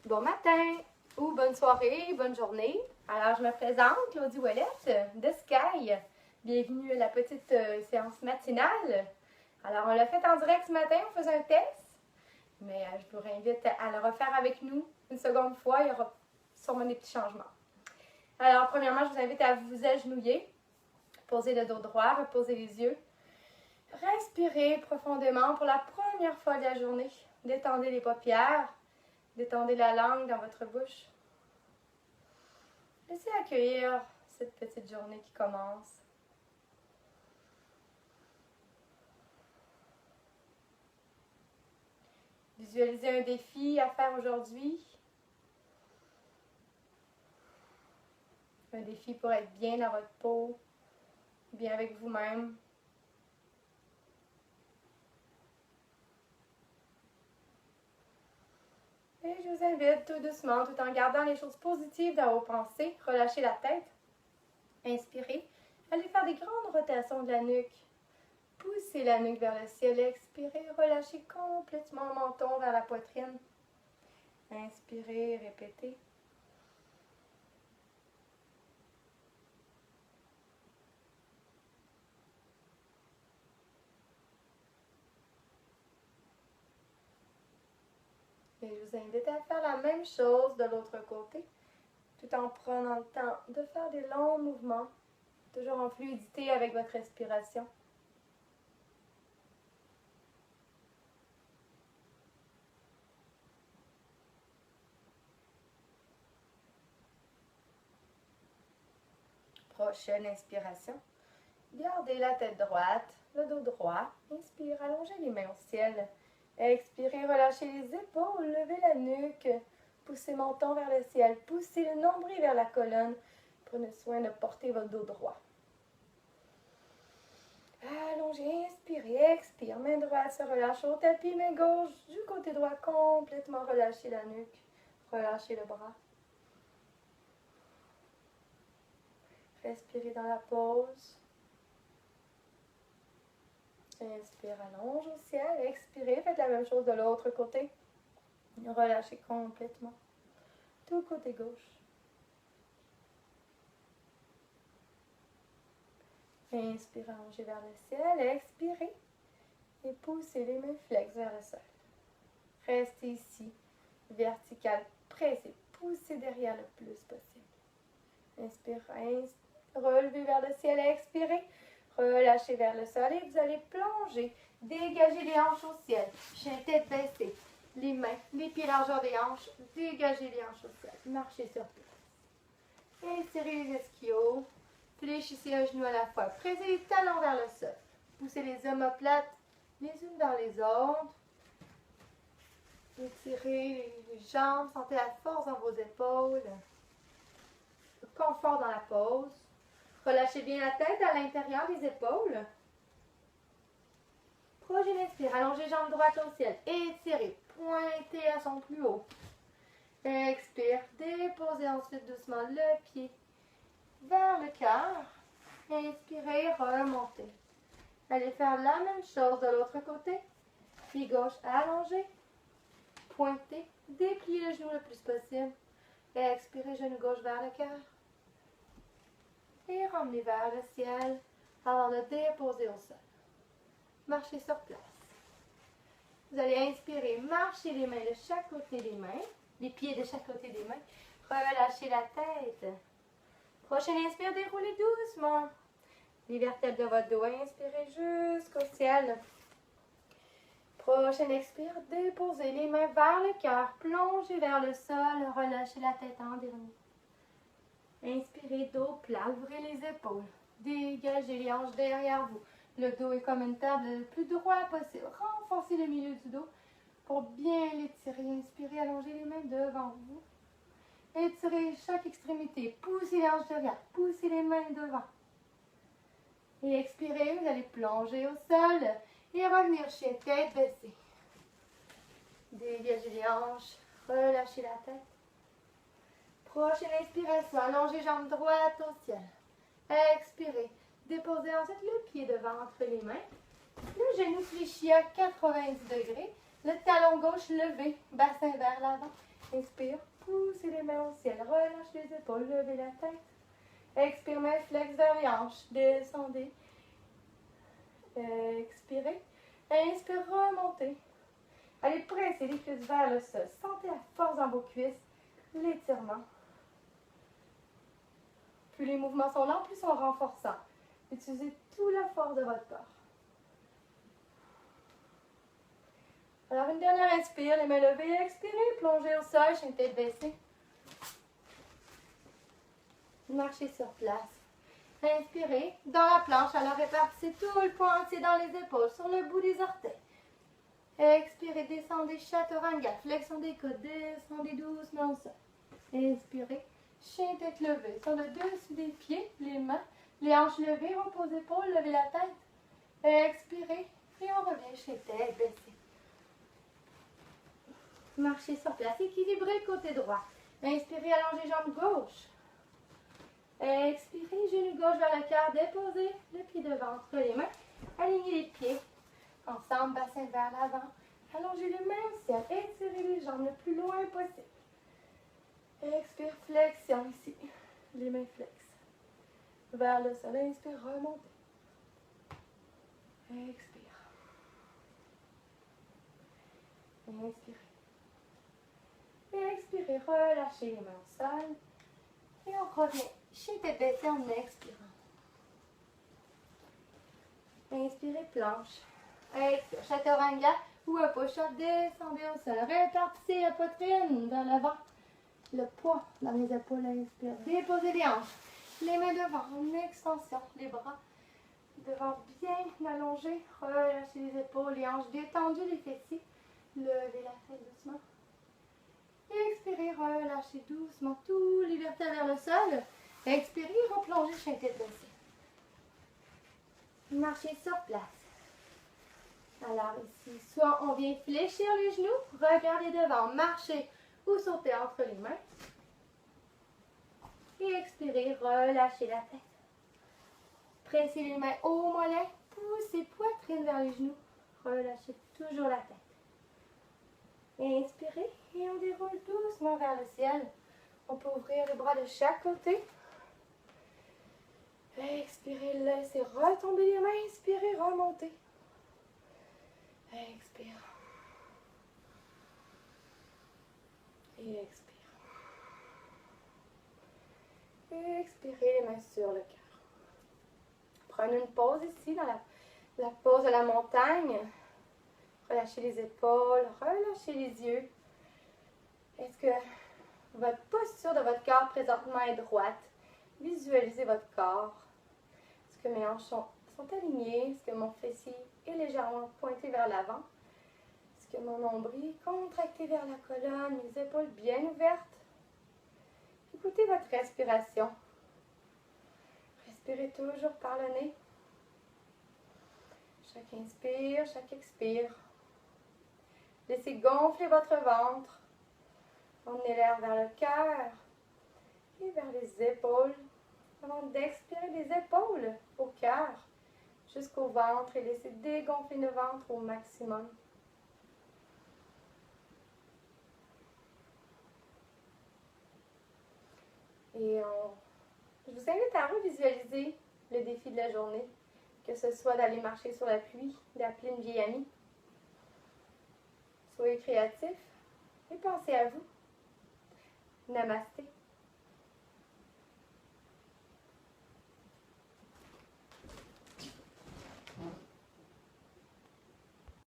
Bon matin ou bonne soirée, bonne journée. Alors, je me présente, Claudie Ouellette de Sky. Bienvenue à la petite séance matinale. Alors, on l'a fait en direct ce matin, on faisait un test. Mais je vous réinvite à le refaire avec nous une seconde fois. Il y aura sûrement des petits changements. Alors, premièrement, je vous invite à vous agenouiller. Posez le dos droit, reposez les yeux. Respirez profondément pour la première fois de la journée. Détendez les paupières. Détendez la langue dans votre bouche. Laissez accueillir cette petite journée qui commence. Visualisez un défi à faire aujourd'hui. Un défi pour être bien dans votre peau, bien avec vous-même. Et je vous invite tout doucement, tout en gardant les choses positives dans vos pensées, relâchez la tête. Inspirez. Allez faire des grandes rotations de la nuque. Poussez la nuque vers le ciel. Expirez. Relâchez complètement le menton vers la poitrine. Inspirez. Répétez. Et je vous invite à faire la même chose de l'autre côté, tout en prenant le temps de faire des longs mouvements, toujours en fluidité avec votre respiration. Prochaine inspiration. Gardez la tête droite, le dos droit. Inspire, allongez les mains au ciel. Expirez, relâchez les épaules, levez la nuque. Poussez le menton vers le ciel. Poussez le nombril vers la colonne. Prenez soin de porter votre dos droit. Allongez, inspirez, expire. Main droite se relâche au tapis, main gauche du côté droit. Complètement relâchez la nuque. Relâchez le bras. Respirez dans la pause. Inspire, allonge au ciel. Expirez, faites la même chose de l'autre côté. Relâchez complètement. Tout côté gauche. Inspirez, allongez vers le ciel. Expirez. Et poussez les mains flex vers le sol. Restez ici, vertical. Pressez, poussez derrière le plus possible. Inspirez, relevez vers le ciel. Expirez. Relâchez vers le sol et vous allez plonger. Dégagez les hanches au ciel. Chien tête baissée. Les mains, les pieds largeur des hanches. Dégagez les hanches au ciel. Marchez sur place. Étirez les ischios. Fléchissez un genou à la fois. Pressez les talons vers le sol. Poussez les omoplates les unes vers les autres. Étirez les jambes. Sentez la force dans vos épaules. Le confort dans la pose. Relâchez bien la tête à l'intérieur des épaules. Prochaine inspire. Allongez jambes droites au ciel. Étirez. Pointez à son plus haut. Expire. Déposez ensuite doucement le pied vers le cœur. Inspirez. Remontez. Allez faire la même chose de l'autre côté. Pied gauche allongé. Pointez. Dépliez le genou le plus possible. Expirez. Genou gauche vers le cœur. Et ramenez vers le ciel avant de déposer au sol. Marchez sur place. Vous allez inspirer, marchez les mains de chaque côté des mains, les pieds de chaque côté des mains. Relâchez la tête. Prochaine inspire, déroulez doucement les vertèbres de votre dos. Inspirez jusqu'au ciel. Prochaine expire, déposez les mains vers le cœur, plongez vers le sol, relâchez la tête en dernier. Inspirez, dos plat, ouvrez les épaules. Dégagez les hanches derrière vous. Le dos est comme une table le plus droit possible. Renforcez le milieu du dos pour bien l'étirer. Inspirez, allongez les mains devant vous. Étirez chaque extrémité. Poussez les hanches derrière. Poussez les mains devant. Et expirez, vous allez plonger au sol et revenir chien tête baissée. Dégagez les hanches. Relâchez la tête. Prochaine inspiration, allongez jambes droites au ciel. Expirez. Déposez ensuite le pied devant entre les mains. Le genou fléchi à 90 degrés. Le talon gauche levé, bassin vers l'avant. Inspire, poussez les mains au ciel, relâchez les épaules, levez la tête. Expire, main flex vers les hanches, descendez. Expirez. Inspire, remontez. Allez, pressez les cuisses vers le sol. Sentez la force dans vos cuisses, l'étirement. Plus les mouvements sont lents, plus ils sont renforçants. Utilisez toute la force de votre corps. Alors, une dernière inspire, les mains levées, expirez, plongez au sol, chien tête baissée. Marchez sur place. Inspirez, dans la planche, alors répartissez tout le poids entier dans les épaules, sur le bout des orteils. Expirez, descendez, chaturanga, flexion des coudes, descendez doucement au sol. Inspirez, chien tête levée, sur le dessus des pieds, les mains, les hanches levées, repose épaules, levez la tête. Expirez, et on revient, chien tête baissée. Marchez sur place, équilibrez côté droit. Inspirez, allongez jambe gauche. Expirez, genou gauche vers le cœur, déposez le pied devant entre les mains. Alignez les pieds. Ensemble, bassin vers l'avant. Allongez les mains au ciel. Étirez les jambes le plus loin possible. Expire, flexion ici. Les mains flex. Vers le sol. Inspire, remontez. Expire. Inspirez. Expirez, relâchez les mains au sol. Et on revient. Chien tête baissée en expirant. Inspirez, planche. Expire, chaturanga ou un push-up, descendez au sol. Répartissez la poitrine vers l'avant. Le poids dans les épaules, inspire. Déposez les hanches. Les mains devant, en extension. Les bras devant bien allongés. Relâchez les épaules, les hanches détendues, les fessiers. Levez la tête doucement. Expirez, relâchez doucement tous les vertèbres vers le sol. Expirez, replongez, chien tête baissée. Marchez sur place. Alors ici, soit on vient fléchir les genoux, regardez devant, marchez ou sautez entre les mains. Et expirez, relâchez la tête. Pressez les mains au mollet, poussez poitrine vers les genoux. Relâchez toujours la tête. Inspirez et on déroule doucement vers le ciel. On peut ouvrir les bras de chaque côté. Expirez, laissez retomber les mains. Inspirez, remontez. Expire. Et expire. Expirez les mains sur le cœur. Prenez une pause ici dans la pause de la montagne. Relâchez les épaules, relâchez les yeux. Est-ce que votre posture de votre corps présentement est droite? Visualisez votre corps. Est-ce que mes hanches sont alignées? Est-ce que mon fessier est légèrement pointé vers l'avant? Est-ce que mon nombril est contracté vers la colonne? Les épaules bien ouvertes? Écoutez votre respiration. Respirez toujours par le nez. Chaque inspire, chaque expire. Laissez gonfler votre ventre. Emmenez l'air vers le cœur et vers les épaules. Avant d'expirer les épaules au cœur jusqu'au ventre et laissez dégonfler le ventre au maximum. Et je vous invite à revisualiser le défi de la journée, que ce soit d'aller marcher sur la pluie, d'appeler une vieille amie. Soyez créatifs et pensez à vous. Namasté.